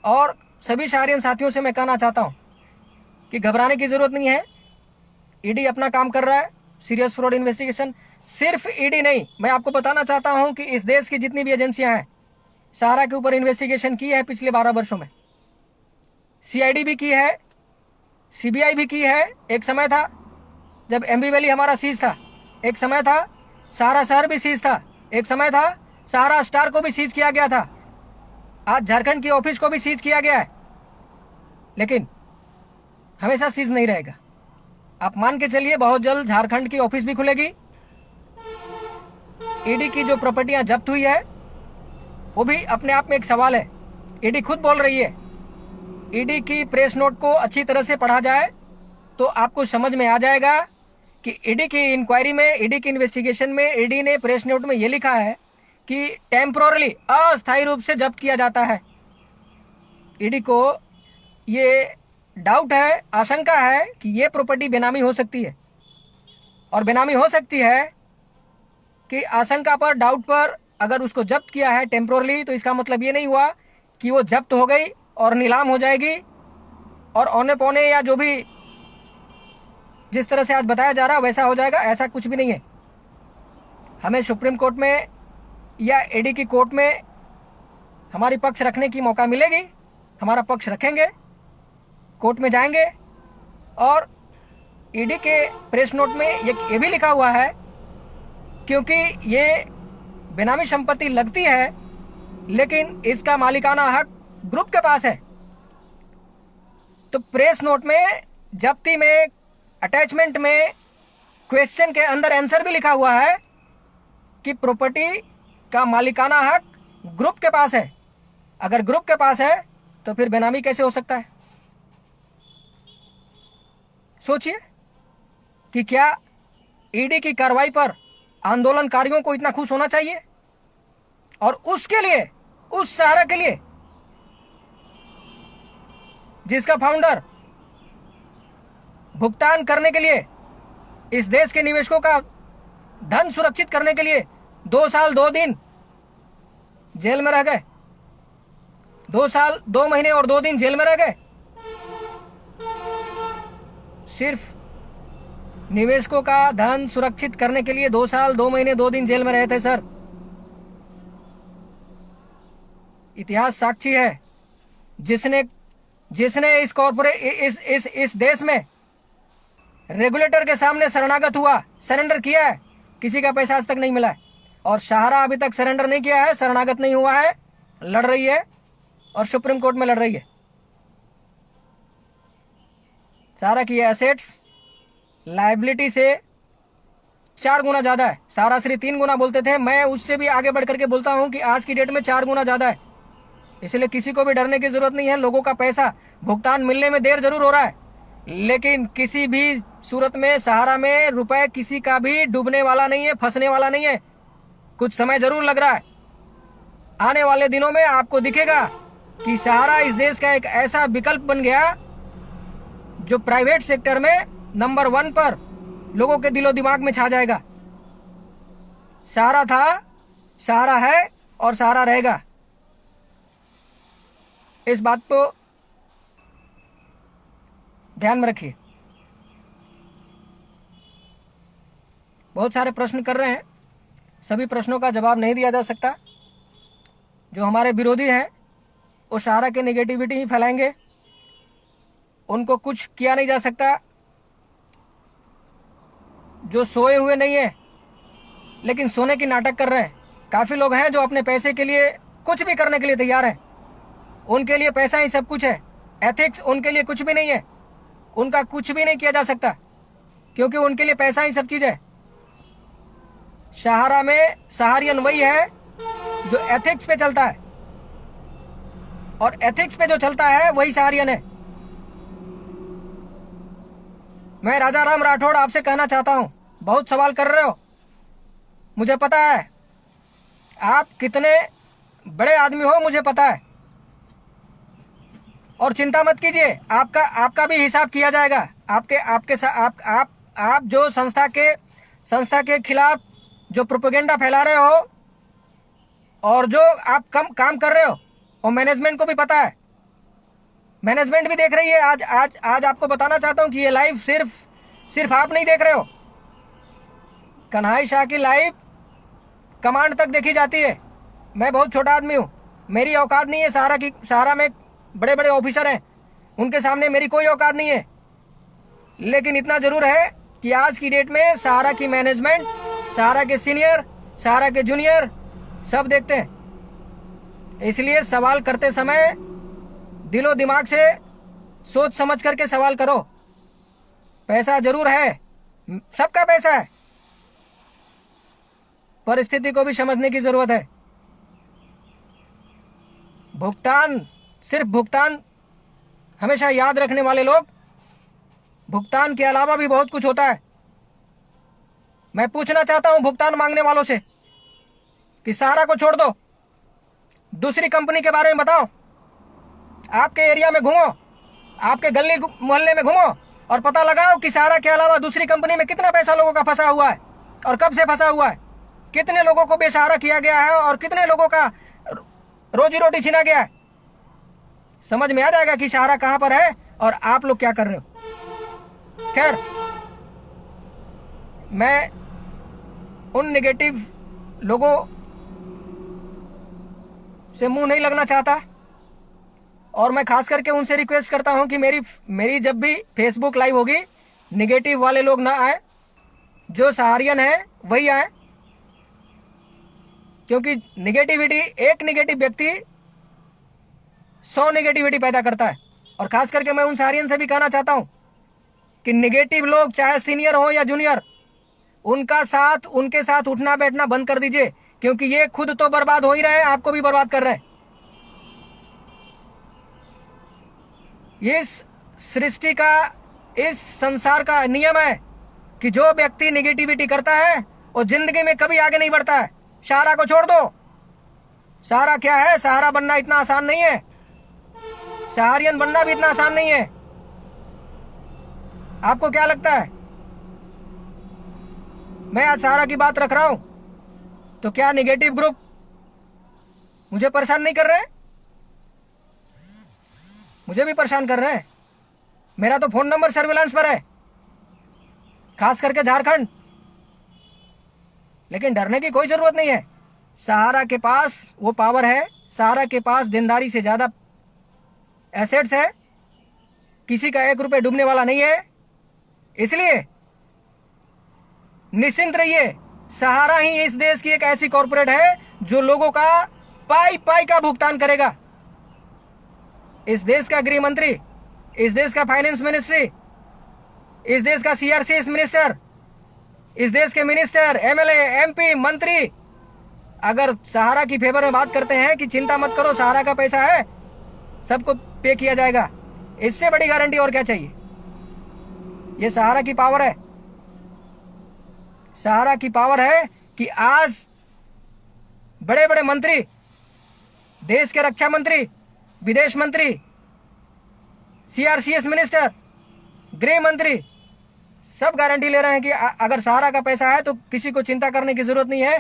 और सभी शहरियन साथियों से मैं कहना चाहता हूं कि घबराने की जरूरत नहीं है। ईडी अपना काम कर रहा है, सीरियस फ्रॉड इन्वेस्टिगेशन। सिर्फ ईडी नहीं, मैं आपको बताना चाहता हूं कि इस देश की जितनी भी एजेंसियां हैं, सहारा के ऊपर इन्वेस्टिगेशन की है पिछले 12 वर्षों में। सीआईडी भी की है, सीबीआई भी की है। एक समय था जब एमबी वैली हमारा सीज था, एक समय था सहारा शहर भी सीज था, एक समय था सहारा स्टार को भी सीज किया गया था, आज झारखंड की ऑफिस को भी सीज किया गया है। लेकिन हमेशा सीज नहीं रहेगा। आप मान के चलिए बहुत जल्द झारखंड की ऑफिस भी खुलेगी। ईडी की जो प्रॉपर्टियां जब्त हुई है वो भी अपने आप में एक सवाल है। ईडी खुद बोल रही है। ईडी की प्रेस नोट को अच्छी तरह से पढ़ा जाए तो आपको समझ में आ जाएगा कि ईडी की इंक्वायरी में, ईडी की इन्वेस्टिगेशन में ईडी ने प्रेस नोट में यह लिखा है कि टेम्पोरली, अस्थायी रूप से जब्त किया जाता है। ईडी को ये डाउट है, आशंका है कि ये प्रॉपर्टी बेनामी हो सकती है। और बेनामी हो सकती है कि आशंका पर, डाउट पर अगर उसको जब्त किया है टेम्पोरली, तो इसका मतलब ये नहीं हुआ कि वो जब्त हो गई और नीलाम हो जाएगी और औने पौने या जो भी जिस तरह से आज बताया जा रहा है वैसा हो जाएगा। ऐसा कुछ भी नहीं है। हमें सुप्रीम कोर्ट में या ईडी की कोर्ट में हमारी पक्ष रखने की मौका मिलेगी, हमारा पक्ष रखेंगे, कोर्ट में जाएंगे। और ईडी के प्रेस नोट में ये भी लिखा हुआ है, क्योंकि ये बेनामी संपत्ति लगती है लेकिन इसका मालिकाना हक ग्रुप के पास है। तो प्रेस नोट में, जब्ती में, अटैचमेंट में, क्वेश्चन के अंदर आंसर भी लिखा हुआ है कि प्रॉपर्टी का मालिकाना हक ग्रुप के पास है। अगर ग्रुप के पास है तो फिर बेनामी कैसे हो सकता है? सोचिए कि क्या ईडी की कार्रवाई पर आंदोलनकारियों को इतना खुश होना चाहिए? और उसके लिए, उस सहारा के लिए जिसका फाउंडर भुगतान करने के लिए, इस देश के निवेशकों का धन सुरक्षित करने के लिए 2 साल 2 दिन जेल में रह गए। 2 साल 2 महीने और 2 दिन जेल में रह गए, सिर्फ निवेशकों का धन सुरक्षित करने के लिए 2 साल 2 महीने 2 दिन जेल में रहे थे सर। इतिहास साक्षी है। जिसने इस कॉर्पोरेट इस देश में रेगुलेटर के सामने शरणागत हुआ, सरेंडर किया है, किसी का पैसा आज तक नहीं मिला है। और सहारा अभी तक सरेंडर नहीं किया है, शरणागत नहीं हुआ है, लड़ रही है और सुप्रीम कोर्ट में लड़ रही है। सहारा की एसेट्स लायबिलिटी से 4 गुना ज्यादा है। सहारा श्री 3 गुना बोलते थे, मैं उससे भी आगे बढ़ करके बोलता हूं कि आज की डेट में 4 गुना ज्यादा है। इसलिए किसी को भी डरने की जरूरत नहीं है। लोगों का पैसा भुगतान मिलने में देर जरूर हो रहा है, लेकिन किसी भी सूरत में सहारा में रुपए किसी का भी डूबने वाला नहीं है, फंसने वाला नहीं है। कुछ समय जरूर लग रहा है। आने वाले दिनों में आपको दिखेगा कि सहारा इस देश का एक ऐसा विकल्प बन गया जो प्राइवेट सेक्टर में नंबर 1 पर लोगों के दिलो दिमाग में छा जाएगा। सहारा था, सहारा है और सहारा रहेगा। इस बात को ध्यान में रखिए। बहुत सारे प्रश्न कर रहे हैं, सभी प्रश्नों का जवाब नहीं दिया जा सकता। जो हमारे विरोधी हैं वो सहारा के नेगेटिविटी ही फैलाएंगे, उनको कुछ किया नहीं जा सकता। जो सोए हुए नहीं है लेकिन सोने की नाटक कर रहे हैं, काफी लोग हैं जो अपने पैसे के लिए कुछ भी करने के लिए तैयार हैं। उनके लिए पैसा ही सब कुछ है, एथिक्स उनके लिए कुछ भी नहीं है। उनका कुछ भी नहीं किया जा सकता क्योंकि उनके लिए पैसा ही सब चीज है। सहारा में सहारियन वही है जो एथिक्स पे चलता है, और एथिक्स पे जो चलता है वही सहारियन है। मैं राजा राम राठौड़ आपसे कहना चाहता हूं, बहुत सवाल कर रहे हो, मुझे पता है आप कितने बड़े आदमी हो, मुझे पता है। और चिंता मत कीजिए, आपका भी हिसाब किया जाएगा। आप जो संस्था के खिलाफ जो प्रोपेगेंडा फैला रहे हो और जो आप काम कर रहे हो, और मैनेजमेंट को भी पता है मैनेजमेंट भी देख रही है। आज आज आज आपको बताना चाहता हूं कि ये लाइव सिर्फ आप नहीं देख रहे हो, कन्हई शाह की लाइव कमांड तक देखी जाती है। मैं बहुत छोटा आदमी हूं, मेरी औकात नहीं है सहारा में बड़े बड़े ऑफिसर हैं, उनके सामने मेरी कोई औकात नहीं है। लेकिन इतना जरूर है कि आज की डेट में सहारा की मैनेजमेंट, सहारा के सीनियर, सहारा के जूनियर सब देखते हैं। इसलिए सवाल करते समय दिलो दिमाग से सोच समझ करके सवाल करो। पैसा जरूर है, सबका पैसा है, परिस्थिति को भी समझने की जरूरत है। भुगतान, सिर्फ भुगतान हमेशा याद रखने वाले लोग, भुगतान के अलावा भी बहुत कुछ होता है। मैं पूछना चाहता हूं भुगतान मांगने वालों से कि सहारा को छोड़ दो, दूसरी कंपनी के बारे में बताओ, आपके एरिया में घूमो, आपके गली मोहल्ले में घूमो और पता लगाओ कि सहारा के अलावा दूसरी कंपनी में कितना पैसा लोगों का फंसा हुआ है और कब से फंसा हुआ है, कितने लोगों को बेसहारा किया गया है और कितने लोगों का रोजी रोटी छीना गया है। समझ में आ जाएगा कि सहारा कहां पर है और आप लोग क्या कर रहे हो। खैर, मैं उन नेगेटिव लोगों से मुंह नहीं लगना चाहता और मैं खास करके उनसे रिक्वेस्ट करता हूं कि मेरी जब भी फेसबुक लाइव होगी, नेगेटिव वाले लोग ना आए, जो सहारियन है वही आए, क्योंकि नेगेटिविटी, एक नेगेटिव व्यक्ति 100 नेगेटिविटी पैदा करता है। और खास करके मैं उन सहारियन से भी कहना चाहता हूं कि नेगेटिव लोग चाहे सीनियर हो या जूनियर, उनके साथ उठना बैठना बंद कर दीजिए, क्योंकि ये खुद तो बर्बाद हो ही रहे हैं, आपको भी बर्बाद कर रहे हैं। इस सृष्टि का, इस संसार का नियम है कि जो व्यक्ति नेगेटिविटी करता है वो जिंदगी में कभी आगे नहीं बढ़ता है। सहारा को छोड़ दो। सहारा क्या है? सहारा बनना इतना आसान नहीं है, सहारियन बनना भी इतना आसान नहीं है। आपको क्या लगता है? मैं आज सहारा की बात रख रहा हूं तो क्या नेगेटिव ग्रुप मुझे परेशान नहीं कर रहे? मुझे भी परेशान कर रहे हैं। मेरा तो फोन नंबर सर्विलांस पर है, खास करके झारखंड। लेकिन डरने की कोई जरूरत नहीं है। सहारा के पास वो पावर है, सहारा के पास देनदारी से ज्यादा एसेट्स है, किसी का 1 रुपए डूबने वाला नहीं है। इसलिए निश्चिंत रहिए, सहारा ही इस देश की एक ऐसी कॉर्पोरेट है जो लोगों का पाई पाई का भुगतान करेगा। इस देश का गृह मंत्री, इस देश का फाइनेंस मिनिस्ट्री, इस देश का सीआरसीएस मिनिस्टर, इस देश के मिनिस्टर, एमएलए, एमपी, मंत्री अगर सहारा की फेवर में बात करते हैं कि चिंता मत करो, सहारा का पैसा है, सबको पे किया जाएगा, इससे बड़ी गारंटी और क्या चाहिए। ये सहारा की पावर है। सहारा की पावर है कि आज बड़े बड़े मंत्री, देश के रक्षा मंत्री, विदेश मंत्री, सीआरसीएस मिनिस्टर, गृह मंत्री सब गारंटी ले रहे हैं कि अगर सहारा का पैसा है तो किसी को चिंता करने की जरूरत नहीं है।